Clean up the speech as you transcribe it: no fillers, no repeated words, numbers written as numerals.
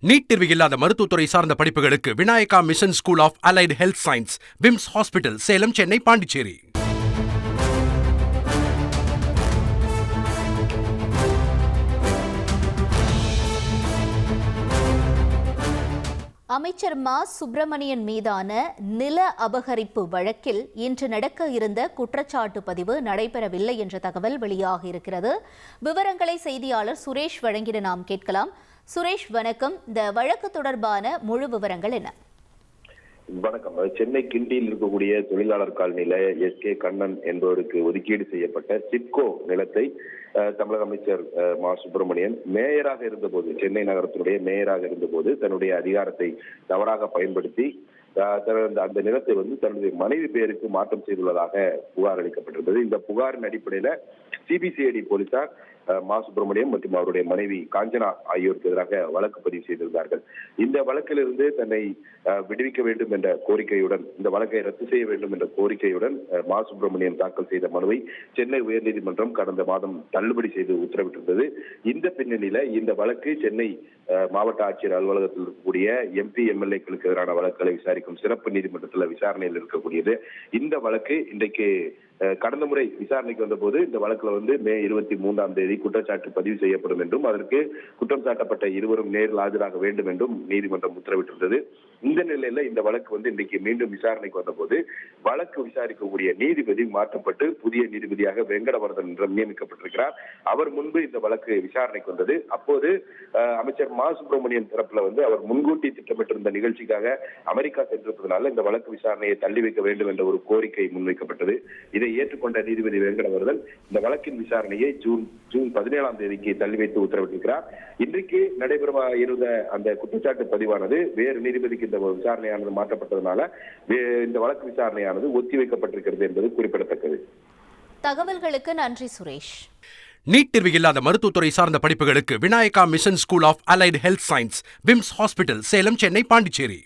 NEET தேர்வு இல்லாத மருத்துவத்துறை சார்ந்த படிப்புகளுக்கு Vinayaka mission school of allied health science, VIMS hospital, Salem, Chennai, Pondicherry. அமைச்சர் மா. சுப்பிரமணியன் மீதான நில அபகரிப்பு வழக்கில் இன்று நடக்க இருந்த குற்றச்சாட்டு பதிவு நடைபெறவில்லை என்ற தகவல் வெளியாகியிருக்கிறது. விவரங்களை செய்தியாளர் சுரேஷ் வழங்கிட நாம் கேட்கலாம். சுரேஷ், வணக்கம். இந்த வழக்கு தொடர்பான முழு விவரங்கள் என்ன? வணக்கம். சென்னை கிண்டியில் இருக்கக்கூடிய தொழிலாளர் காலனியில எஸ்.கே. கண்ணன் என்பவருக்கு ஒதுக்கீடு செய்யப்பட்ட சிட்கோ நிலத்தை தமிழக அமைச்சர் மா. சுப்பிரமணியன் மேயராக இருந்தபோது, சென்னை நகரத்தினுடைய மேயராக இருந்தபோது தன்னுடைய அதிகாரத்தை தவறாக பயன்படுத்தி அந்த நிலத்தை தன்னுடைய மனைவி பெயருக்கு மாற்றம் செய்துள்ளதாக புகார் அளிக்கப்பட்டிருந்தது. இந்த புகாரின் அடிப்படையில சிபிசிஐடி போலீசார் மா. சுப்பிரமணியம் மற்றும் அவருடைய மனைவி காஞ்சனா ஆகியோருக்கு எதிராக வழக்கு பதிவு செய்திருந்தார்கள். இந்த வழக்கிலிருந்து தன்னை விடுவிக்க வேண்டும் என்ற கோரிக்கையுடன், இந்த வழக்கை ரத்து செய்ய வேண்டும் என்ற கோரிக்கையுடன் மா. சுப்பிரமணியம் தாக்கல் செய்த மனுவை சென்னை உயர்நீதிமன்றம் கடந்த மாதம் தள்ளுபடி செய்து உத்தரவிட்டிருந்தது. இந்த பின்னணியில இந்த வழக்கு சென்னை மாவட்ட ஆட்சியர் அலுவலகத்தில் இருக்கக்கூடிய MP, MLA-க்களுக்கு எதிரான வழக்குகளை விசாரிக்கும் சிறப்பு நீதிமன்றத்தில் விசாரணையில் இருக்கக்கூடியது. இந்த வழக்கு இன்றைக்கு கடந்த முறை விசாரணைக்கு வந்தபோது இந்த வழக்குல மே 23ஆம் தேதி குற்றச்சாட்டு பதிவு செய்யப்படும் என்றும் அதற்கு குற்றம் சாட்டப்பட்ட இருவரும் நேரில் ஆஜராக வேண்டும் என்றும் நீதிமன்றம் உத்தரவிட்டிருந்தது. இந்த நிலையில இந்த வழக்கு இன்றைக்கு மீண்டும் விசாரணைக்கு வந்தபோது வழக்கு விசாரிக்கக்கூடிய நீதிபதி மாற்றப்பட்டு புதிய நீதிபதியாக வெங்கடவர்தன் நியமிக்கப்பட்டிருக்கிறார். அவர் முன்பு இந்த வழக்கு விசாரணைக்கு வந்தது. அப்போது அமைச்சர் மா. சுப்பிரமணியன் தரப்புல அவர் முன்கூட்டி திட்டமிட்டிருந்த நிகழ்ச்சிக்காக அமெரிக்கா சென்றிருப்பதனால இந்த வழக்கு விசாரணையை தள்ளி வைக்க வேண்டும் என்ற ஒரு கோரிக்கை முன்வைக்கப்பட்டது. இதை ஏற்றுக்கொண்ட நீதிபதி வெங்கடவர்தன் இந்த வழக்கின் விசாரணையை ஜூன் 17ஆம் தேதிக்கு தள்ளி வைத்து உத்தரவிட்டிருக்கிறார். இன்றைக்கு நடைபெற இருந்த அந்த குற்றச்சாட்டு பதிவானது வேறு நீதிபதிக்கு இந்த விசாரணையானது மாற்றப்பட்டதனால இந்த வழக்கு விசாரணையானது ஒத்திவைக்கப்பட்டிருக்கிறது என்பது குறிப்பிடத்தக்கது. தகவல்களுக்கு நன்றி சுரேஷ். நீட் தேர்வு இல்லாத மருத்துவத்துறை சார்ந்த படிப்புகளுக்கு Vinayaka mission school of allied health science, VIMS hospital, Salem, Chennai, Pondicherry.